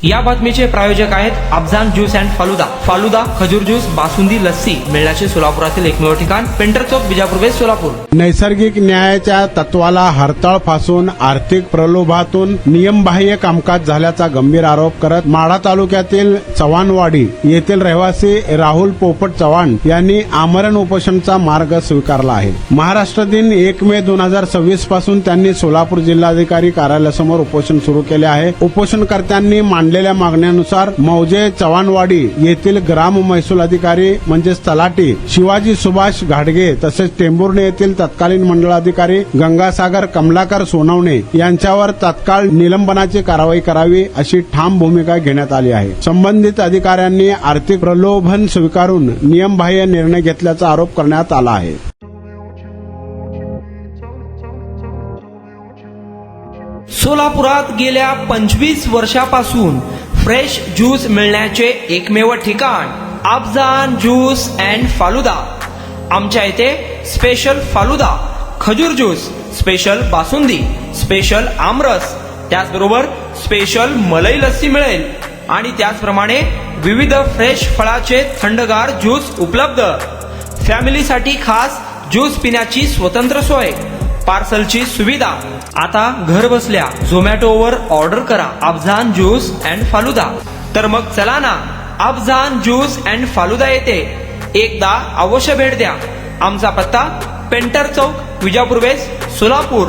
या बातमीचे प्रायोजक आहेत अफजान ज्यूस अँड फालुदा। फालुदा, खजूर ज्यूस, बासुंदी, लस्सी मिळण्याचे सोलापुरातील एकमेव ठिकाण पेंटर चौक, बिजापूर वेस्ट, सोलापूर। नैसर्गिक न्यायाच्या तत्वाला हरताळ फासून आर्थिक प्रलोभातून नियमबाह्य कामकाज झाल्याचा गंभीर आरोप करत माढा तालुक्यातील चव्हाणवाडी येथील रहिवासी राहुल पोपट चव्हाण यांनी आमरण उपोषणाचा मार्ग स्वीकारला आहे। महाराष्ट्र दिन 1 मे 2026 पासून त्यांनी सोलापूर जिल्हाधिकारी कार्यालयासमोर उपोषण सुरू केले आहे। उपोषणकर्त्यांनी मांडलेल्या मागण्यानुसार मौजे चव्हाणवाडी येथील ग्राम महसूल अधिकारी म्हणजेच तलाठी शिवाजी सुभाष घाडगे तसेच टेंभुर्णी येथील तत्कालीन मंडळाधिकारी गंगासागर कमलाकर सोनवणे यांच्यावर तत्काळ निलंबनाची कारवाई करावी अशी ठाम भूमिका घेण्यात आली आहे। संबंधित अधिकाऱ्यांनी आर्थिक प्रलोभन स्वीकारून नियमबाह्य निर्णय घेतल्याचा आरोप करण्यात आला आहे। सोलापुरात गेल्या 25 वर्षापासून फ्रेश ज्यूस मिळण्याचे एकमेव ठिकाण अफजान ज्यूस अँड फालुदा। आमच्या इथे स्पेशल फालुदा, खजूर ज्यूस, स्पेशल बासुंदी, स्पेशल आमरस, त्याचबरोबर स्पेशल मलाई लस्सी मिळेल आणि त्याचप्रमाणे विविध फ्रेश फळाचे थंडगार ज्यूस उपलब्ध। फॅमिलीसाठी खास ज्यूस पिण्याची स्वतंत्र सोय, पार्सलची सुविधा। आता घर बसल्या झोमॅटोवर ऑर्डर करा अफजान ज्यूस अँड फालुदा। तर मग चला ना अफजान ज्यूस अँड फालुदा येथे एकदा अवश्य भेट द्या। आमचा पत्ता पेंटर चौक, विजापूर वेस्ट, सोलापूर।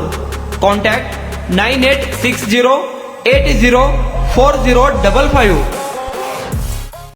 कॉन्टॅक्ट 9860804055।